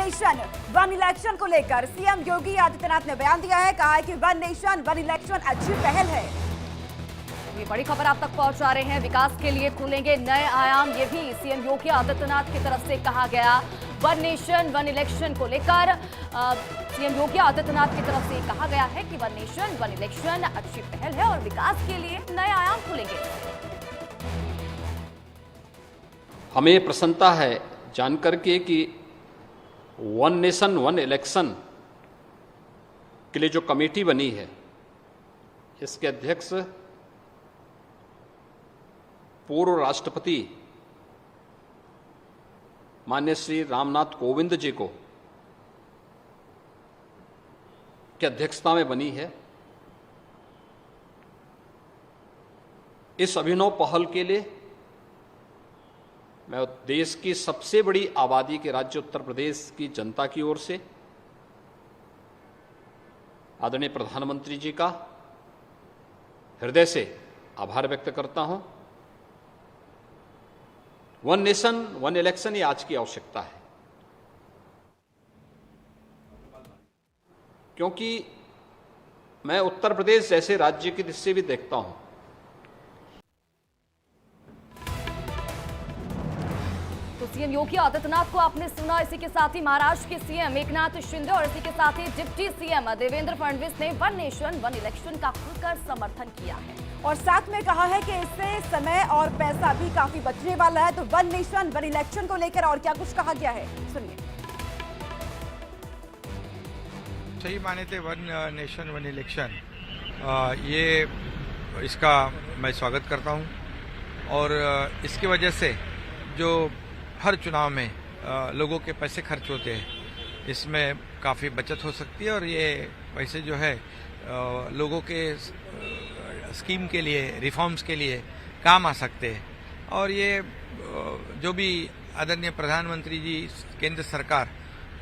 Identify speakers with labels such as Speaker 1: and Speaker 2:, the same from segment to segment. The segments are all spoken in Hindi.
Speaker 1: नेशन वन इलेक्शन को लेकर सीएम योगी आदित्यनाथ ने बयान दिया है। कहा है कि वन नेशन वन इलेक्शन अच्छी पहल है।
Speaker 2: ये बड़ी खबर आप तक पहुंचा रहे हैं। विकास के लिए खुलेंगे नए आयाम, ये भी सीएम योगी आदित्यनाथ की तरफ से कहा गया। वन नेशन वन इलेक्शन को लेकर सीएम योगी आदित्यनाथ की तरफ से कहा गया है कि वन नेशन वन इलेक्शन अच्छी पहल है और विकास के लिए नए आयाम खुलेंगे।
Speaker 3: हमें प्रसन्नता है जानकर के कि वन नेशन वन इलेक्शन के लिए जो कमेटी बनी है, इसके अध्यक्ष पूर्व राष्ट्रपति माननीय श्री रामनाथ कोविंद जी को की अध्यक्षता में बनी है। इस अभिनव पहल के लिए मैं देश की सबसे बड़ी आबादी के राज्य उत्तर प्रदेश की जनता की ओर से आदरणीय प्रधानमंत्री जी का हृदय से आभार व्यक्त करता हूं। वन नेशन वन इलेक्शन ये आज की आवश्यकता है, क्योंकि मैं उत्तर प्रदेश जैसे राज्य की दृष्टि भी देखता हूं।
Speaker 2: तो सीएम योगी आदित्यनाथ को आपने सुना। इसी के साथ ही महाराष्ट्र के सीएम एकनाथ शिंदे और इसी के साथ ही डिप्टी सीएम देवेंद्र फडणवीस ने वन नेशन वन इलेक्शन का खुलकर समर्थन किया है
Speaker 1: और साथ में कहा है कि इससे समय और पैसा भी काफी बचने वाला है। तो वन नेशन वन इलेक्शन को लेकर और क्या कुछ कहा गया है, सुनिए।
Speaker 4: सही माने थे वन नेशन वन इलेक्शन, ये इसका मैं स्वागत करता हूं और इसकी वजह से जो हर चुनाव में लोगों के पैसे खर्च होते हैं, इसमें काफ़ी बचत हो सकती है और ये पैसे जो है लोगों के स्कीम के लिए, रिफॉर्म्स के लिए काम आ सकते हैं। और ये जो भी आदरणीय प्रधानमंत्री जी, केंद्र सरकार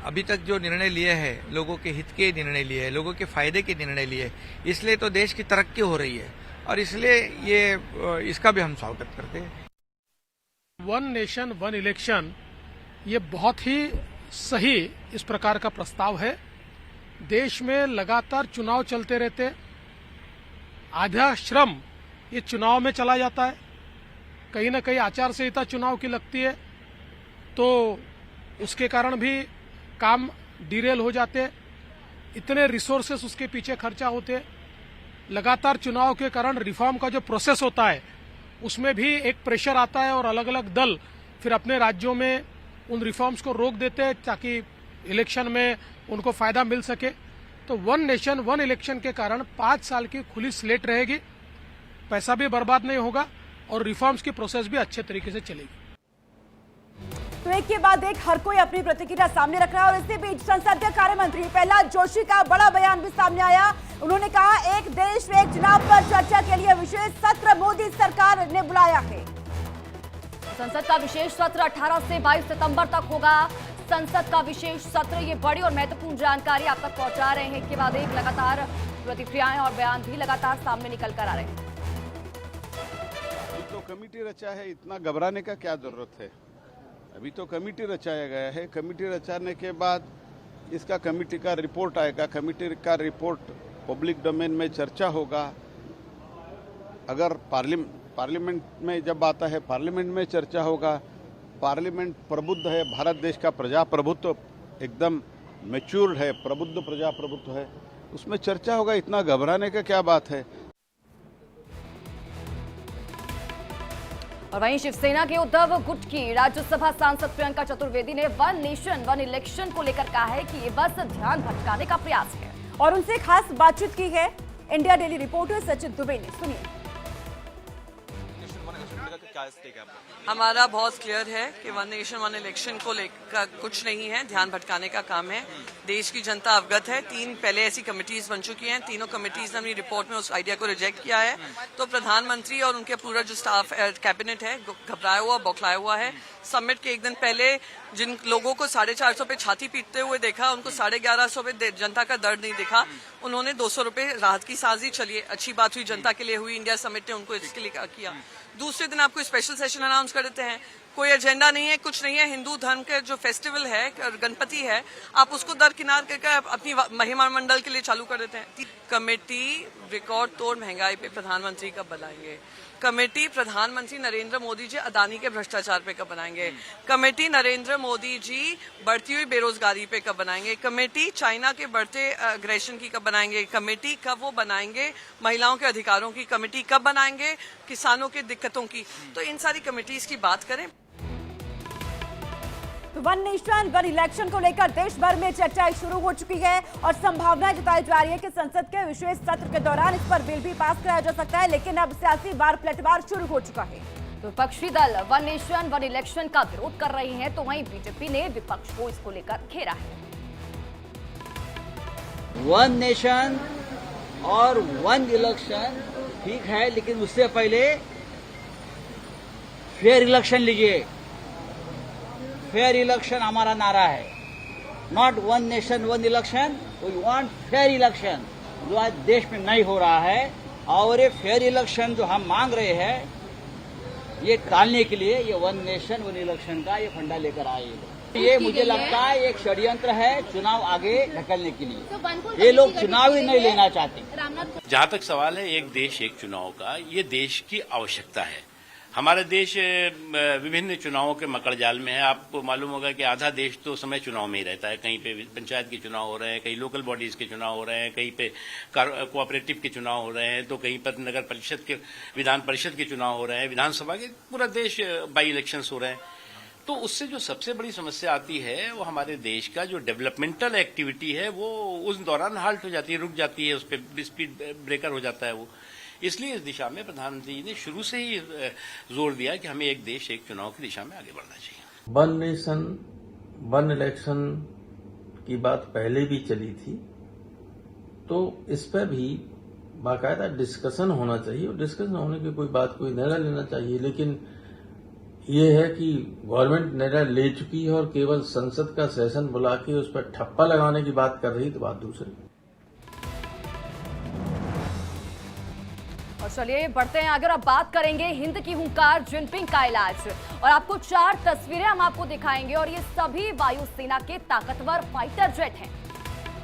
Speaker 4: अभी तक जो निर्णय लिए हैं, लोगों के हित के निर्णय लिए, लोगों के फायदे के निर्णय लिए, इसलिए तो देश की तरक्की हो रही है और इसलिए ये इसका भी हम स्वागत करते हैं।
Speaker 5: वन नेशन वन इलेक्शन ये बहुत ही सही इस प्रकार का प्रस्ताव है। देश में लगातार चुनाव चलते रहते, आधा श्रम ये चुनाव में चला जाता है। कहीं ना कहीं आचार संहिता चुनाव की लगती है तो उसके कारण भी काम डिरेल हो जाते, इतने रिसोर्सेस उसके पीछे खर्चा होते। लगातार चुनाव के कारण रिफॉर्म का जो प्रोसेस होता है उसमें भी एक प्रेशर आता है और अलग अलग दल फिर अपने राज्यों में उन रिफॉर्म्स को रोक देते हैं ताकि इलेक्शन में उनको फायदा मिल सके। तो वन नेशन वन इलेक्शन के कारण 5 साल की खुली स्लेट रहेगी, पैसा भी बर्बाद नहीं होगा और रिफॉर्म्स की प्रोसेस भी अच्छे तरीके से चलेगी।
Speaker 1: तो एक के बाद एक हर कोई अपनी प्रतिक्रिया सामने रख रहा है और इसी बीच संसदीय कार्य मंत्री प्रहलाद जोशी का बड़ा बयान भी सामने आया। उन्होंने कहा, एक देश में एक चुनाव पर चर्चा के लिए विशेष सत्र मोदी सरकार ने बुलाया है।
Speaker 2: संसद का विशेष सत्र 18 से 22 सितंबर तक होगा। संसद का विशेष सत्र, ये बड़ी और महत्वपूर्ण जानकारी आप तक पहुंचा रहे हैं। एक के बाद एक लगातार प्रतिक्रियाएं और बयान भी लगातार सामने निकल कर आ रहे हैं।
Speaker 6: तो कमेटी रचा है, इतना घबराने का क्या जरूरत है? अभी तो कमेटी रचाया गया है। कमेटी रचाने के बाद इसका कमेटी का रिपोर्ट आएगा। कमेटी का रिपोर्ट पब्लिक डोमेन में चर्चा होगा। अगर पार्लियामेंट में जब आता है, पार्लियामेंट में चर्चा होगा। पार्लियामेंट प्रबुद्ध है, भारत देश का प्रजाप्रभुत्व एकदम मैच्योर्ड है, प्रबुद्ध प्रजाप्रभुत्व है, उसमें चर्चा होगा। इतना घबराने का क्या बात है?
Speaker 2: और वहीं शिवसेना के उद्धव गुट की राज्यसभा सांसद प्रियंका चतुर्वेदी ने वन नेशन वन इलेक्शन को लेकर कहा है कि ये बस ध्यान भटकाने का प्रयास है
Speaker 1: और उनसे खास बातचीत की है India daily reporter Sachin Dubey ने, सुनिए।
Speaker 7: हमारा बहुत क्लियर है कि वन नेशन वन इलेक्शन को लेकर कुछ नहीं है, ध्यान भटकाने का काम है। देश की जनता अवगत है। 3 पहले ऐसी कमिटीज बन चुकी हैं, तीनों कमिटीज ने अपनी रिपोर्ट में उस आइडिया को रिजेक्ट किया है। तो प्रधानमंत्री और उनके पूरा जो स्टाफ कैबिनेट है घबराया हुआ, बौखलाया हुआ है। समिट के एक दिन पहले जिन लोगों को 450 पे छाती पीटते हुए देखा, उनको 1150 पे जनता का दर्द नहीं दिखा। उन्होंने 200 रुपए राहत की साजी, चलिए अच्छी बात हुई, जनता के लिए हुई। इंडिया समिट ने उनको इसके लिए किया। दूसरे दिन आपको स्पेशल सेशन अनाउंस कर देते हैं। कोई एजेंडा नहीं है, कुछ नहीं है। हिंदू धर्म का जो फेस्टिवल है गणपति है, आप उसको दरकिनार करके अपनी महिमा मंडल के लिए चालू कर देते हैं। कमेटी रिकॉर्ड तोड़ महंगाई पे प्रधानमंत्री कब बनाएंगे? कमेटी प्रधानमंत्री नरेंद्र मोदी जी अदानी के भ्रष्टाचार पे कब बनाएंगे? कमेटी नरेंद्र मोदी जी बढ़ती हुई बेरोजगारी पे कब बनाएंगे? कमेटी चाइना के बढ़ते अग्रेशन की कब बनाएंगे? कमेटी कब वो बनाएंगे महिलाओं के अधिकारों की? कमेटी कब बनाएंगे किसानों की दिक्कतों की? तो इन सारी कमेटीज की बात करें।
Speaker 1: तो वन नेशन वन इलेक्शन को लेकर देश भर में चर्चाएं शुरू हो चुकी है और संभावनाएं जताई जा रही है कि संसद के विशेष सत्र के दौरान इस पर बिल भी पास कराया जा सकता है, लेकिन अब सियासी बार पलटवार शुरू हो चुका है।
Speaker 2: तो विपक्षी दल वन नेशन वन इलेक्शन का विरोध कर रही हैं, तो वहीं बीजेपी ने विपक्ष को इसको लेकर घेरा है।
Speaker 8: वन नेशन और वन इलेक्शन ठीक है, लेकिन उससे पहले फेयर इलेक्शन लीजिए। फेयर इलेक्शन हमारा नारा है, not one nation one election, we want fair election, जो आज देश में नहीं हो रहा है। और ये फेयर इलेक्शन जो हम मांग रहे हैं, ये टालने के लिए ये वन नेशन वन इलेक्शन का ये फंडा लेकर आए। ये मुझे लगता है एक षड्यंत्र है चुनाव आगे ढकलने के लिए। ये लोग चुनाव ही नहीं लेना चाहते।
Speaker 9: जहां तक सवाल है एक देश एक चुनाव का, ये देश की आवश्यकता है। हमारा देश विभिन्न चुनावों के मकड़जाल में है। आपको मालूम होगा कि आधा देश तो समय चुनाव में ही रहता है। कहीं पे पंचायत के चुनाव हो रहे हैं, कहीं लोकल बॉडीज के चुनाव हो रहे हैं, कहीं पे कोऑपरेटिव के चुनाव हो रहे हैं, तो कहीं पर नगर परिषद के विधान परिषद के चुनाव हो रहे हैं, विधानसभा के पूरा देश बाई इलेक्शंस हो रहे हैं। तो उससे जो सबसे बड़ी समस्या आती है वो हमारे देश का जो डेवलपमेंटल एक्टिविटी है वो उस दौरान हाल्ट हो जाती है, रुक जाती है, उस पर स्पीड ब्रेकर हो जाता है वो। इसलिए इस दिशा में प्रधानमंत्री जी ने शुरू से ही जोर दिया कि हमें एक देश एक चुनाव की दिशा में आगे बढ़ना चाहिए।
Speaker 10: वन नेशन वन इलेक्शन की बात पहले भी चली थी, तो इस पर भी बाकायदा डिस्कशन होना चाहिए और डिस्कशन होने की कोई बात कोई निर्णय लेना चाहिए। लेकिन ये है कि गवर्नमेंट निर्णय ले चुकी है और केवल संसद का सेशन बुला के उस पर ठप्पा लगाने की बात कर रही, तो बात दूसरी।
Speaker 2: और चलिए बढ़ते हैं आगे और अब बात करेंगे हिंद की हुंकार जिनपिंग का इलाज। और आपको 4 तस्वीरें हम आपको दिखाएंगे और ये सभी वायुसेना के ताकतवर फाइटर जेट हैं।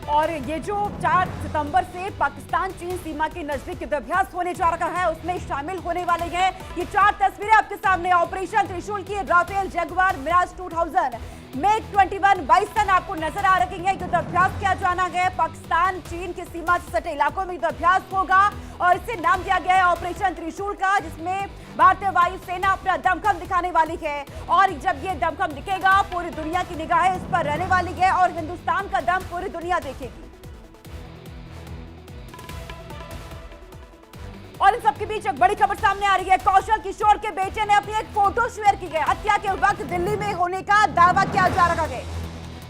Speaker 1: और ये जो 4 सितंबर से पाकिस्तान चीन सीमा के नजदीक युद्धाभ्यास होने जा रहा है उसमें शामिल होने वाले हैं ये 4 तस्वीरें आपके सामने। ऑपरेशन त्रिशूल की Rafale, Jaguar, Mirage 2000, MiG 21 bison आपको नजर आ रही है। युद्धाभ्यास किया जाना है पाकिस्तान चीन की सीमा से सटे इलाकों में युद्धाभ्यास होगा और इसे नाम दिया गया है ऑपरेशन त्रिशूल का, जिसमें भारतीय वायुसेना अपना दमखम दिखाने वाली है। और जब ये दमखम दिखेगा पूरी दुनिया की निगाहें इस पर रहने वाली है और हिंदुस्तान का दम पूरी दुनिया देखेगी। और इन सबके बीच एक बड़ी खबर सामने आ रही है। कौशल किशोर के बेटे ने अपनी एक फोटो शेयर की है। हत्या के वक्त दिल्ली में होने का दावा किया जा रहा है।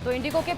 Speaker 2: तो इंडिगो के